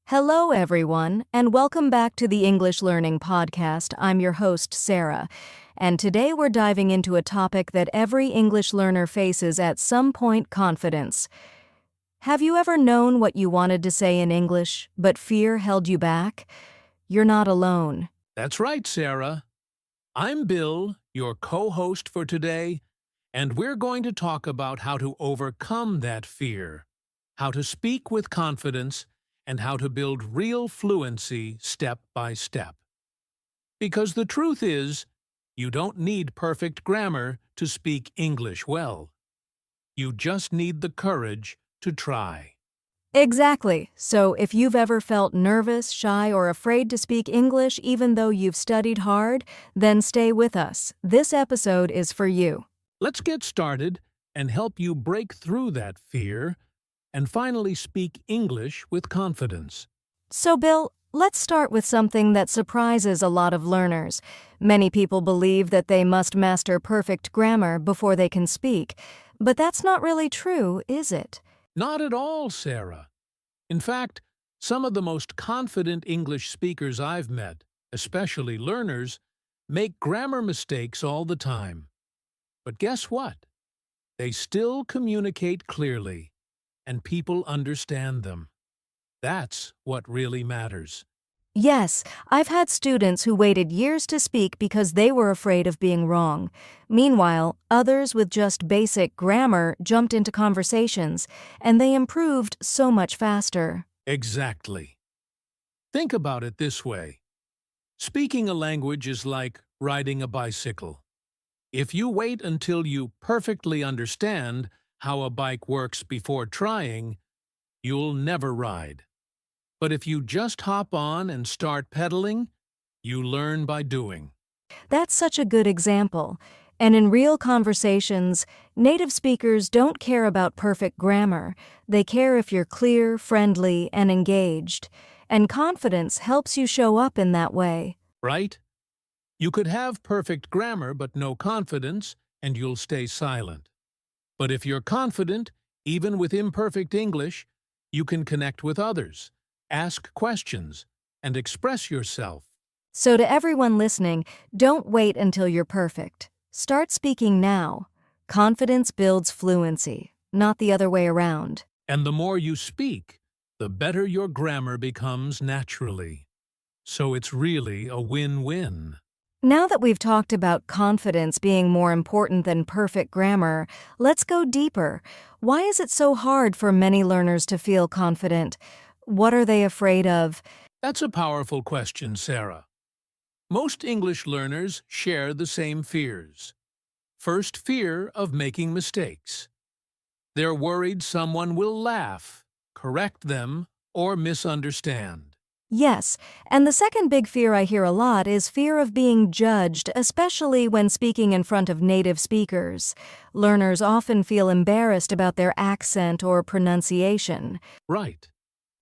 Hello, everyone, and welcome back to the English Learning Podcast. I'm your host, Sarah, and today we're diving into a topic that every English learner faces at some point: confidence. Have you ever known what you wanted to say in English, but fear held you back? You're not alone. That's right, Sarah. I'm Bill, your co-host for today, and we're going to talk about how to overcome that fear, how to speak with confidence, and how to build real fluency step by step. Because the truth is, you don't need perfect grammar to speak English well. You just need the courage to try. Exactly. So if you've ever felt nervous, shy, or afraid to speak English even though you've studied hard, then stay with us. This episode is for you. Let's get started and help you break through that fear and finally speak English with confidence. So, Bill, let's start with something that surprises a lot of learners. Many people believe that they must master perfect grammar before they can speak, but that's not really true, is it? Not at all, Sarah. In fact, some of the most confident English speakers I've met, especially learners, make grammar mistakes all the time. But guess what? They still communicate clearly, and people understand them. That's what really matters. Yes, I've had students who waited years to speak because they were afraid of being wrong. Meanwhile, others with just basic grammar jumped into conversations, and they improved so much faster. Exactly. Think about it this way. Speaking a language is like riding a bicycle. If you wait until you perfectly understand how a bike works before trying, you'll never ride. But if you just hop on and start pedaling, you learn by doing. That's such a good example. And in real conversations, native speakers don't care about perfect grammar. They care if you're clear, friendly, and engaged. And confidence helps you show up in that way. Right? You could have perfect grammar but no confidence, and you'll stay silent. But if you're confident, even with imperfect English, you can connect with others, ask questions, and express yourself. So to everyone listening, don't wait until you're perfect. Start speaking now. Confidence builds fluency, not the other way around. And the more you speak, the better your grammar becomes naturally. So it's really a win-win. Now that we've talked about confidence being more important than perfect grammar, let's go deeper. Why is it so hard for many learners to feel confident? What are they afraid of? That's a powerful question, Sarah. Most English learners share the same fears. First, fear of making mistakes. They're worried someone will laugh, correct them, or misunderstand. Yes, and the second big fear I hear a lot is fear of being judged, especially when speaking in front of native speakers. Learners often feel embarrassed about their accent or pronunciation. Right.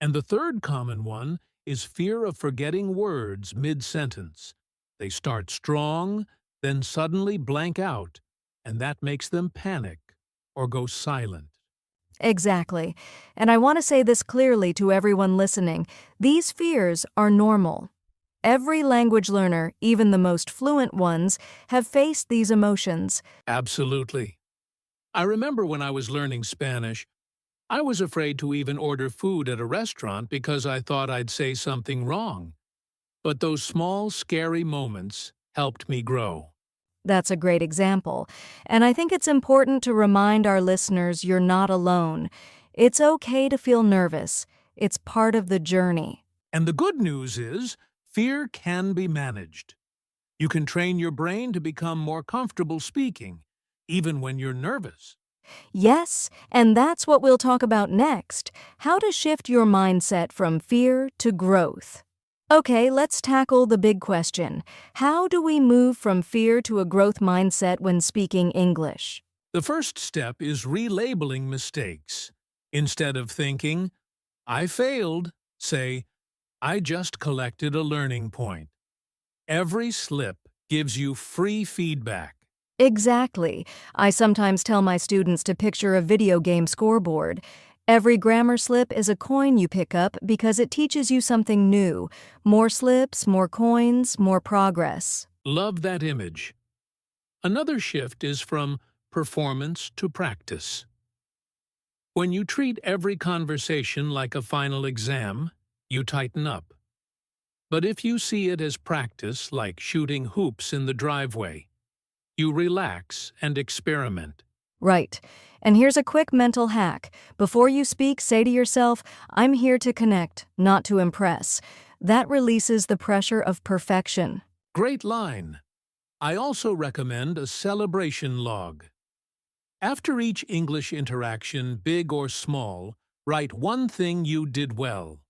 And the third common one is fear of forgetting words mid-sentence. They start strong, then suddenly blank out, and that makes them panic or go silent. Exactly. And I want to say this clearly to everyone listening. These fears are normal. Every language learner, even the most fluent ones, have faced these emotions. Absolutely. I remember when I was learning Spanish, I was afraid to even order food at a restaurant because I thought I'd say something wrong. But those small, scary moments helped me grow. That's a great example. And I think it's important to remind our listeners you're not alone. It's okay to feel nervous. It's part of the journey. And the good news is, fear can be managed. You can train your brain to become more comfortable speaking, even when you're nervous. Yes, and that's what we'll talk about next: how to shift your mindset from fear to growth. Okay, let's tackle the big question. How do we move from fear to a growth mindset when speaking English? The first step is relabeling mistakes. Instead of thinking, I failed, say, I just collected a learning point. Every slip gives you free feedback. Exactly. I sometimes tell my students to picture a video game scoreboard. Every grammar slip is a coin you pick up because it teaches you something new. More slips, more coins, more progress. Love that image. Another shift is from performance to practice. When you treat every conversation like a final exam, you tighten up. But if you see it as practice, like shooting hoops in the driveway, you relax and experiment. Right. And here's a quick mental hack. Before you speak, say to yourself, I'm here to connect, not to impress. That releases the pressure of perfection. Great line. I also recommend a celebration log. After each English interaction, big or small, write one thing you did well.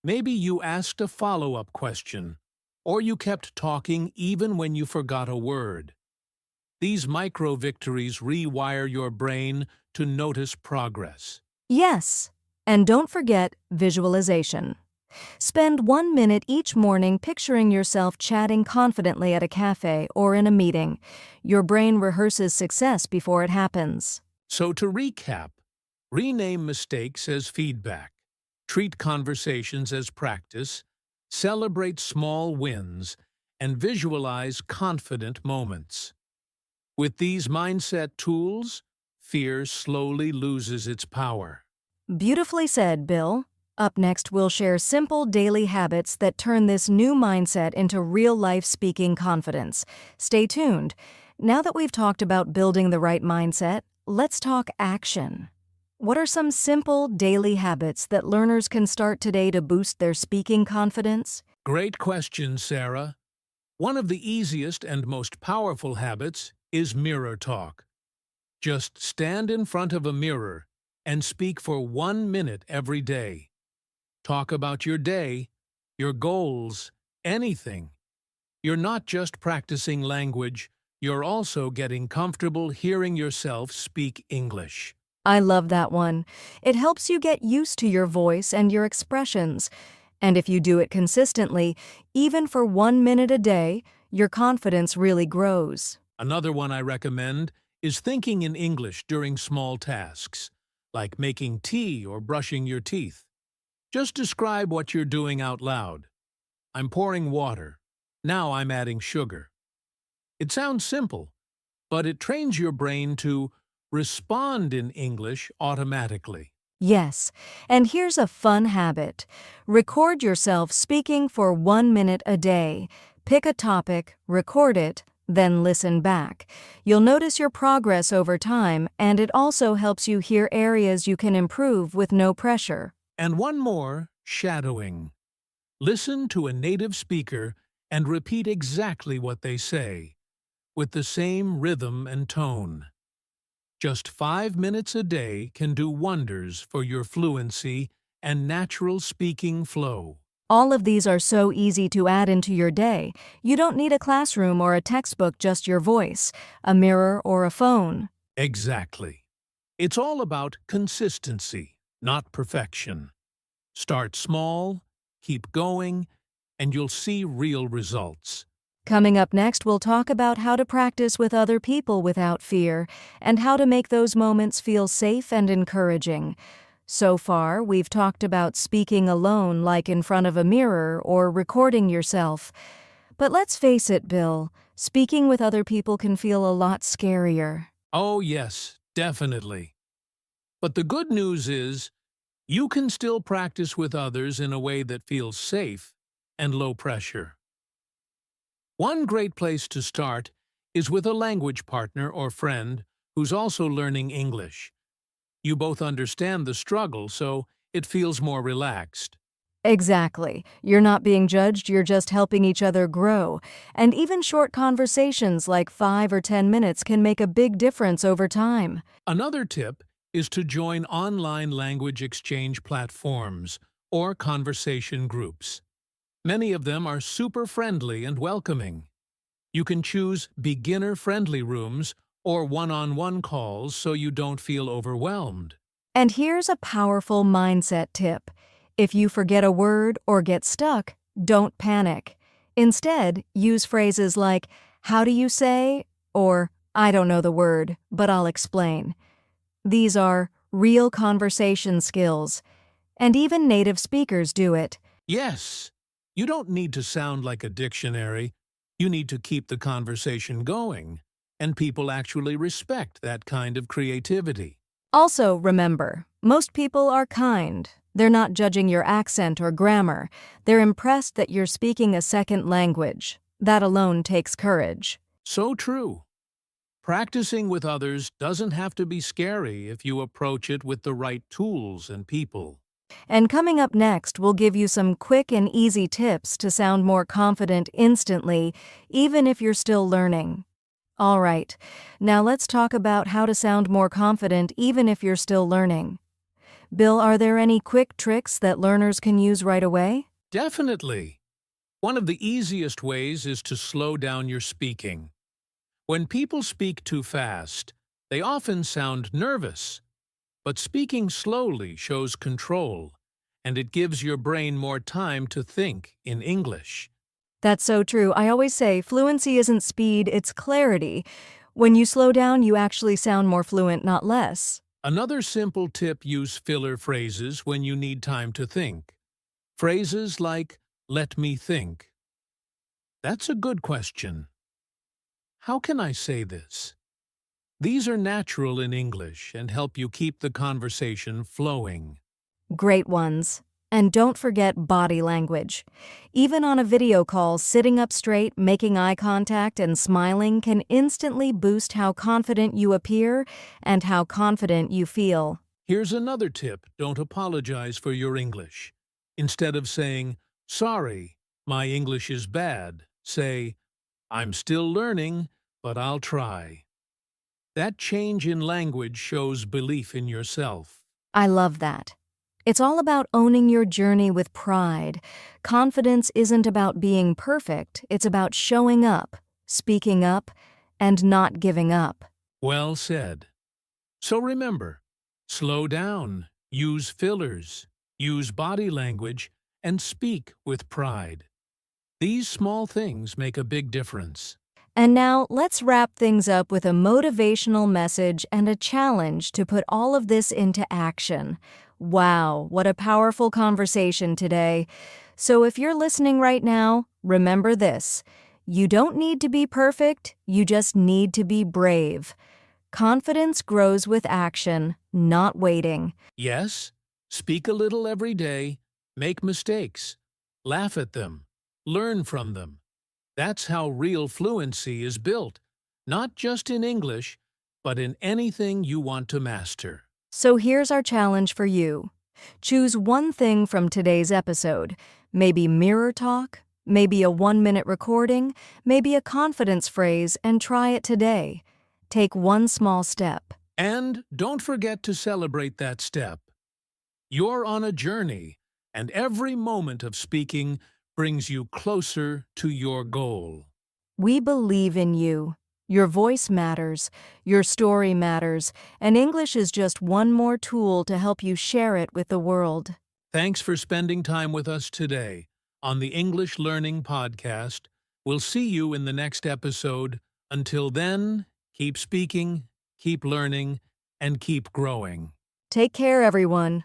Maybe you asked a follow-up question, or you kept talking even when you forgot a word. These micro-victories rewire your brain to notice progress. Yes. And don't forget visualization. Spend 1 minute each morning picturing yourself chatting confidently at a cafe or in a meeting. Your brain rehearses success before it happens. So to recap, rename mistakes as feedback, treat conversations as practice, celebrate small wins, and visualize confident moments. With these mindset tools, fear slowly loses its power. Beautifully said, Bill. Up next, we'll share simple daily habits that turn this new mindset into real-life speaking confidence. Stay tuned. Now that we've talked about building the right mindset, let's talk action. What are some simple daily habits that learners can start today to boost their speaking confidence? Great question, Sarah. One of the easiest and most powerful habits is mirror talk. Just stand in front of a mirror and speak for 1 minute every day. Talk about your day, your goals, anything. You're not just practicing language, you're also getting comfortable hearing yourself speak English. I love that one. It helps you get used to your voice and your expressions. And if you do it consistently, even for 1 minute a day, your confidence really grows. Another one I recommend is thinking in English during small tasks, like making tea or brushing your teeth. Just describe what you're doing out loud. I'm pouring water. Now I'm adding sugar. It sounds simple, but it trains your brain to respond in English automatically. Yes, and here's a fun habit. Record yourself speaking for 1 minute a day. Pick a topic, record it, then listen back. You'll notice your progress over time, and it also helps you hear areas you can improve with no pressure. And one more, shadowing. Listen to a native speaker and repeat exactly what they say, with the same rhythm and tone. Just 5 minutes a day can do wonders for your fluency and natural speaking flow. All of these are so easy to add into your day. You don't need a classroom or a textbook, just your voice, a mirror or a phone. Exactly. It's all about consistency, not perfection. Start small, keep going, and you'll see real results. Coming up next, we'll talk about how to practice with other people without fear and how to make those moments feel safe and encouraging. So far, we've talked about speaking alone, like in front of a mirror or recording yourself. But let's face it, Bill, speaking with other people can feel a lot scarier. Oh yes, definitely. But the good news is, you can still practice with others in a way that feels safe and low pressure. One great place to start is with a language partner or friend who's also learning English. You both understand the struggle, so it feels more relaxed. Exactly. You're not being judged, you're just helping each other grow. And even short conversations like 5 or 10 minutes can make a big difference over time. Another tip is to join online language exchange platforms or conversation groups. Many of them are super friendly and welcoming. You can choose beginner-friendly rooms or one-on-one calls so you don't feel overwhelmed. And here's a powerful mindset tip. If you forget a word or get stuck, don't panic. Instead, use phrases like, "How do you say?" or "I don't know the word, but I'll explain." These are real conversation skills, and even native speakers do it. Yes, you don't need to sound like a dictionary. You need to keep the conversation going, and people actually respect that kind of creativity. Also, remember, most people are kind. They're not judging your accent or grammar. They're impressed that you're speaking a second language. That alone takes courage. So true. Practicing with others doesn't have to be scary if you approach it with the right tools and people. And coming up next, we'll give you some quick and easy tips to sound more confident instantly, even if you're still learning. All right, now let's talk about how to sound more confident even if you're still learning. Bill, are there any quick tricks that learners can use right away? Definitely. One of the easiest ways is to slow down your speaking. When people speak too fast, they often sound nervous. But speaking slowly shows control, and it gives your brain more time to think in English. That's so true. I always say fluency isn't speed, it's clarity. When you slow down, you actually sound more fluent, not less. Another simple tip: use filler phrases when you need time to think. Phrases like, "Let me think." "That's a good question." "How can I say this?" These are natural in English and help you keep the conversation flowing. Great ones. And don't forget body language. Even on a video call, sitting up straight, making eye contact, and smiling can instantly boost how confident you appear and how confident you feel. Here's another tip: don't apologize for your English. Instead of saying, "Sorry, my English is bad," say, "I'm still learning, but I'll try." That change in language shows belief in yourself. I love that. It's all about owning your journey with pride. Confidence isn't about being perfect, it's about showing up, speaking up, and not giving up. Well said. So remember, slow down, use fillers, use body language, and speak with pride. These small things make a big difference. And now, let's wrap things up with a motivational message and a challenge to put all of this into action. Wow, what a powerful conversation today. So if you're listening right now, remember this. You don't need to be perfect, you just need to be brave. Confidence grows with action, not waiting. Yes, speak a little every day, make mistakes, laugh at them, learn from them. That's how real fluency is built, not just in English, but in anything you want to master. So here's our challenge for you. Choose one thing from today's episode. Maybe mirror talk, maybe a 1-minute recording, maybe a confidence phrase, and try it today. Take one small step. And don't forget to celebrate that step. You're on a journey, and every moment of speaking brings you closer to your goal. We believe in you. Your voice matters, your story matters, and English is just one more tool to help you share it with the world. Thanks for spending time with us today on the English Learning Podcast. We'll see you in the next episode. Until then, keep speaking, keep learning, and keep growing. Take care, everyone.